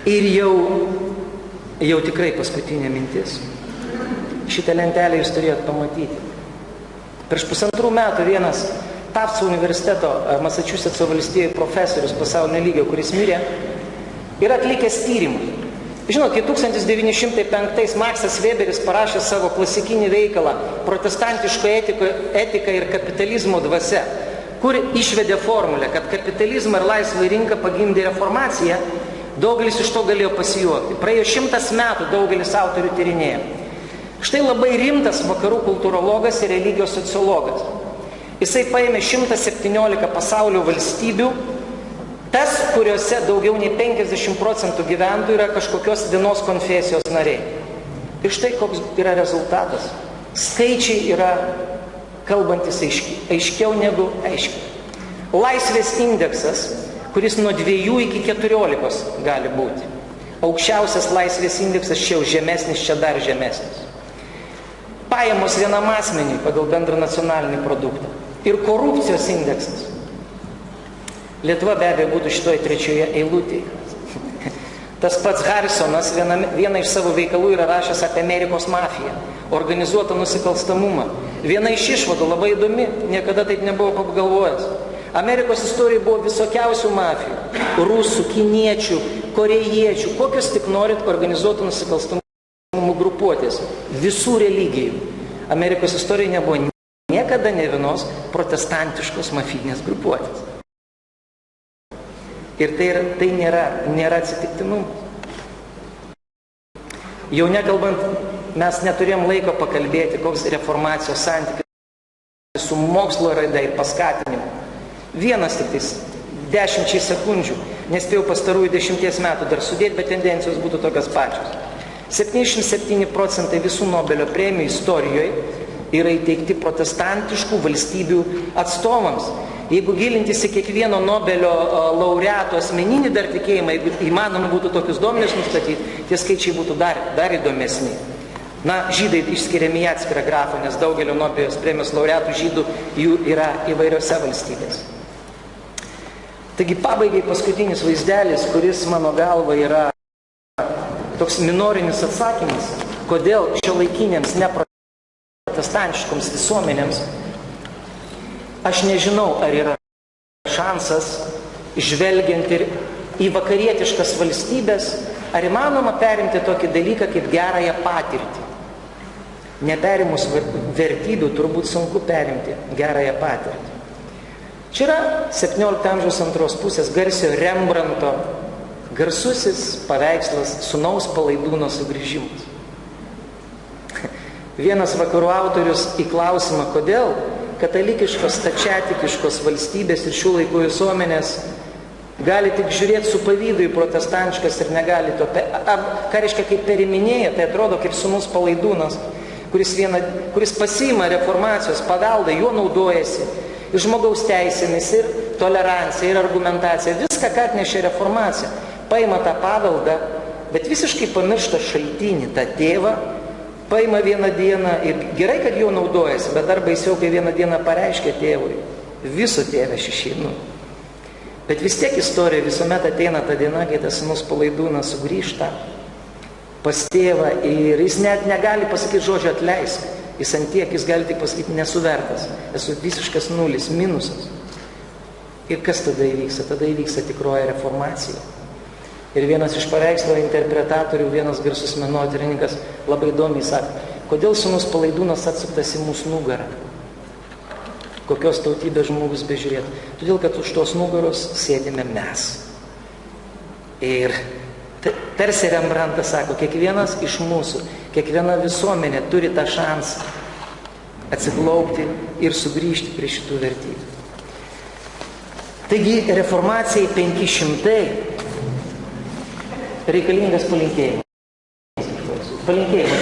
Ir jau tikrai paskutinė mintis. Šitą lentelę jūs turėjot pamatyti. Prieš 1,5 metų vienas Tufts universiteto Massachusetts valstijoje profesorius pasaulinio lygio, kuris mirė, yra atlikęs tyrimą. Žinot, kai 1905 Maksas Weberis parašė savo klasikinį veikalą Protestantiško etika ir kapitalizmo dvasia, kur išvedė formulę, kad kapitalizmą ir laisvą rinką pagimdė reformaciją, daugelis iš to galėjo pasijuokti. Praėjo 100 metų, daugelis autorių tyrinėjo. Štai labai rimtas vakarų kultūrologas ir religijos sociologas. Jisai paėmė 117 pasaulio valstybių, tas, kuriuose daugiau nei 50% gyventojų yra kažkokios vienos konfesijos nariai. Ir štai koks yra rezultatas. Skaičiai yra kalbantis aiškiau negu aiškiai. Laisvės indeksas, kuris nuo 2 iki 14 gali būti. Aukščiausias laisvės indeksas čia jau žemesnis, čia dar žemesnis. Pajamos vienam asmeniui pagal bendrą nacionalinį produktą. Ir korupcijos indeksas. Lietuva be abejo būtų šitoje 3 eilutėje. Tas pats Harrisonas vieną iš savo veikalų yra rašęs apie Amerikos mafiją, organizuotą nusikalstamumą. Viena iš išvadų labai įdomi, niekada taip nebuvo pagalvojęs. Amerikos istorijoje buvo visokiausių mafijų. Rusų, kiniečių, korėjiečių, kokios tik norit organizuotų nusikalstamų grupuotės. Visų religijų. Amerikos istorijoje nebuvo niekada ne vienos protestantiškos mafijinės grupuotės. Ir tai nėra atsitiktinumas. Jau nekalbant, mes neturėjom laiko pakalbėti, koks reformacijos santykis su mokslo raida ir paskatinimu. Vienas tik 10 sekundžių, nespėjau pastarųjų 10 metų dar sudėti, bet tendencijos būtų tokios pačios. 77% visų Nobelio premijų istorijoje yra įteikti protestantiškų valstybių atstovams. Jeigu gilintis į kiekvieno Nobelio laureato asmeninį dar tikėjimą, jeigu įmanoma būtų tokius duomenis nustatyti, tie skaičiai būtų dar įdomesni. Na, žydai išskiriami į atskirą grafą, nes daugelio Nobelio premijos laureatų žydų jų yra įvairiose valstybėse. Taigi pabaigai paskutinis vaizdelis, kuris mano galva yra toks minorinis atsakymas, kodėl šiuolaikinėms neprotestantiškoms visuomenėms aš nežinau, ar yra šansas, žvelgiant ir į vakarietiškas valstybės, ar įmanoma perimti tokį dalyką kaip gerąją patirtį. Neperimus vertybių turbūt sunku perimti gerąją patirtį. Čia yra 17 amžiaus antros pusės garsiojo Rembrandto garsusis paveikslas Sūnaus Palaidūno sugrįžimas. Vienas vakarų autorius į klausimą, kodėl katalikiškos, stačiatikiškos valstybės ir šių laikų visuomenės gali tik žiūrėti su pavydu į protestantiškas ir negali to, ką reiškia, kaip periminėja, tai atrodo kaip Sūnus Palaidūnas, kuris pasiima reformacijos paveldą, juo naudojasi, ir žmogaus teisėmis, ir tolerancija, ir argumentacija, viską, ką atnešė reformacija, paima tą paveldą, bet visiškai pamiršta šaltinį, tą tėvą, paima vieną dieną ir gerai, kad jau naudojasi, bet dar baisiau, kai vieną dieną pareiškia tėvui, viso tėvę aš išeinu. Bet vis tiek istorija visuomet ateina ta diena, kai tas Sūnus Palaidūnas sugrįžta pas tėvą ir jis net negali pasakyti žodžio atleisk, jis ant tiek, jis gali tik pasakyti nesuvertas, esu visiškas nulis, minusas. Ir kas tada įvyksta? Tada įvyksta tikroji reformacija. Ir vienas iš paveikslo interpretatorių, vienas garsus menotyrininkas labai įdomiai sako, kodėl Sūnus Palaidūnas atsuktas į mūsų nugarą? Kokios tautybės žmogus bežiūrėtų? Todėl, kad už tos nugaros sėdime mes. Ir tarsi Rembrandtas sako, kiekvienas iš mūsų, kiekviena visuomenė turi tą šansą atsiklaupti ir sugrįžti prie šitų vertybių. Taigi reformacijai 500 reikalingas palinkėjimas. Palinkėjimas.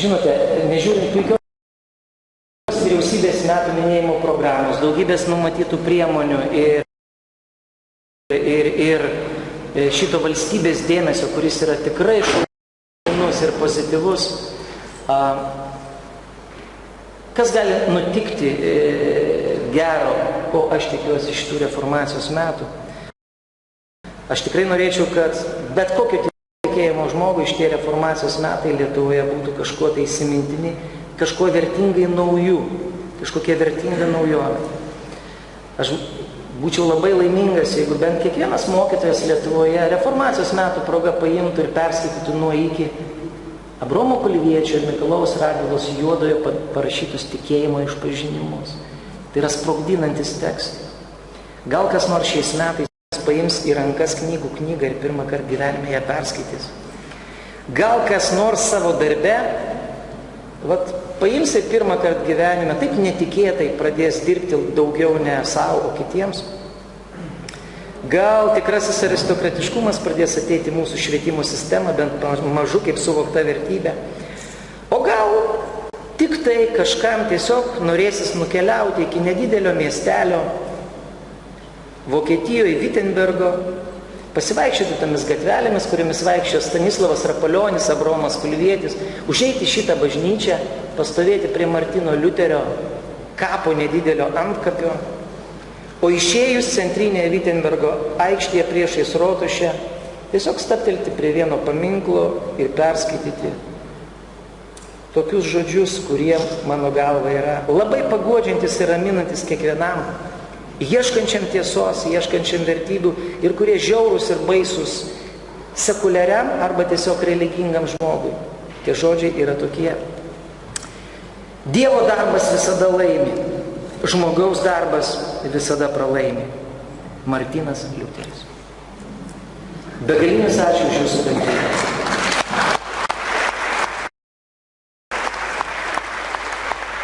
Žinote, nežiūrint puikios vyriausybės metų minėjimo programos, daugybės numatytų priemonių ir ir šito valstybės dėmesio, kuris yra tikrai šaunus ir pozityvus. Kas gali nutikti gero, ko aš tikiuosi iš tų reformacijos metų? Aš tikrai norėčiau, kad bet kokio tikėjimo žmogui šitie reformacijos metai Lietuvoje būtų kažkuo tai įsimintini, kažkuo vertingai naujų, kažkokie vertinga naujovė. Aš būčiau labai laimingas, jeigu bent kiekvienas mokytojas Lietuvoje reformacijos metų proga paimtų ir perskaitytų nuo iki Abromo Kulviečio ir Mikalojaus Radvilos Juodojo parašytus tikėjimo išpažinimus. Tai yra sprogdinantis tekstai. Gal kas nors šiais metais paims į rankas knygą ir pirmą kartą gyvenime ją perskaitys. Gal kas nors savo darbe paims ir pirmą kartą gyvenime taip netikėtai pradės dirbti daugiau ne savo, o kitiems. Gal tikrasis aristokratiškumas pradės ateiti mūsų švietimo sistemą, bent mažu kaip suvokta vertybė. O gal tik tai kažkam tiesiog norėsis nukeliauti iki nedidelio miestelio Vokietijoje, Wittenbergo, pasivaikščioti tomis gatvelėmis, kuriamis vaikščiojo Stanislavas Rapalionis, Abromas Kulvietis, užeiti šitą bažnyčią, pastovėti prie Martino Liuterio kapo nedidelio antkapio, o išėjus centrinėje Wittenbergo aikštėje priešais rotušę, tiesiog stabtelti prie vieno paminklo ir perskaityti tokius žodžius, kurie, mano galva, yra labai paguodžiantis ir raminantis kiekvienam, ieškančiam tiesos, ieškančiam vertybių ir kurie žiaurūs ir baisus sekuliariam arba tiesiog religingam žmogui. Tie žodžiai yra tokie. Dievo darbas visada laimi, žmogaus darbas visada pralaimi. Martynas Liuteris. Begalinis ačiū už jūsų kantrybę.